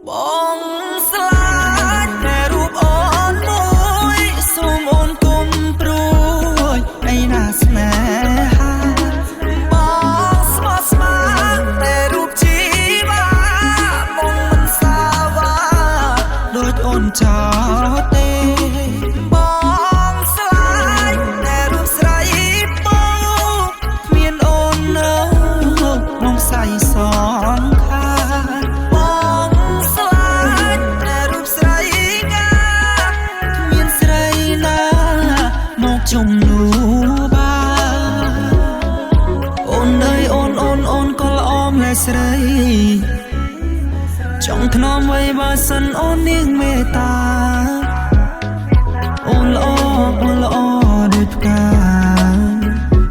បងស្លាញ់តែរូបអូនមួយសូមអូនគុំព្រួយឯណាស្នេហាបងស្មោះស្ម័គ្រតែរូបជីវ៉ាបងមិនសាវ៉ាដូចអូនចោលទេបងស្លាញ់តែរូបស្រីពោគ្មានអូននៅក្នុងខ្សែសងខាជំនួបានអូនអើយអូនក៏ល្អម្លេះស្រីចង់ថ្នមໄວបើសិនអូននាងមេត្តាអូនល្អដូចផ្កា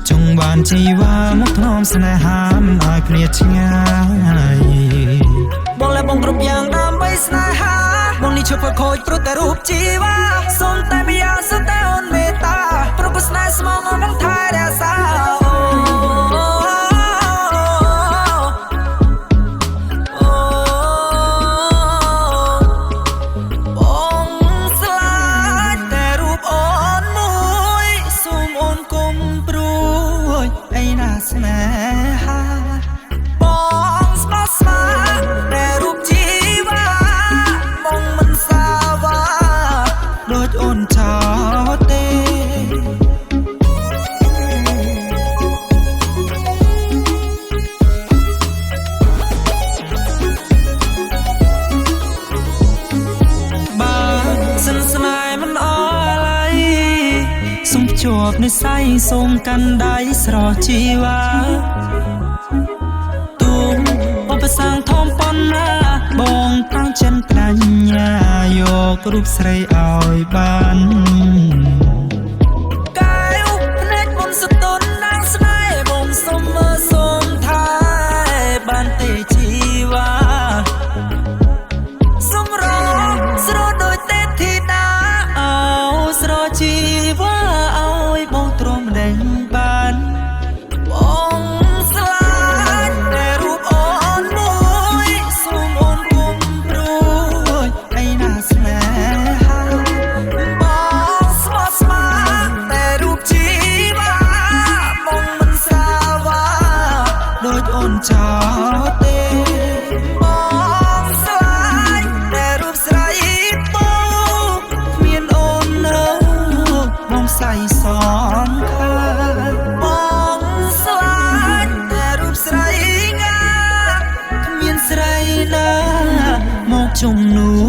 ចង់បានជីវ៉ាមកថ្នមស្នេហាមិនឲ្យគ្នាឆ្ងាយបងและបងគ្រប់យ៉ាងដើម្បីស្នេហាបងនេះឈប់ខូចព្រោះតែរូបជីវ៉ាសូមតែម្យ៉ាងសូមតែអូនមេត្តាព្រោះស្នេហ៍ស្មងអូននឹងថែរក្សាបងស្លាញ់តែរូបអូនមួយសូមអូនគុំព្រួយឯណាស្នេហាបងស្មោះស្ម័គ្រតែរូបជីវ៉ាបងមិនសាវ៉ាដូចអូនចោលទេសូមជាប់និស័យសូមកាន់ដៃស្រស់ជីវ៉ាទូឧបសង្ឃធំប៉ុណ្ណាបងតាំងចិនប្រាជ្ញាយករូបស្រីឲ្យបានកែវភ្នែកមុនសតនណាងស្នេហ៍បងសុំមើលសូមថែបានទេជីវ៉ាសុំរកស្រោដូចទេធីតាអោស្រជីវ៉ាបងទ្រាំដេញបានបងស្លាញ់តែរូបអូនមួយសូមអូនគុំព្រួយឯណាស្នេហាបងស្មោះស្ម័គ្រតែរូបជីវ៉ាបងមិនសាវ៉ាដូចអូនចោលទេបងស្លាញ់តែរូបស្រីពោគ្មានអូននៅក្នុងខ្សែសងបងស្លាញ់តែរូបស្រីងាគ្មានស្រីណាមកជំនួ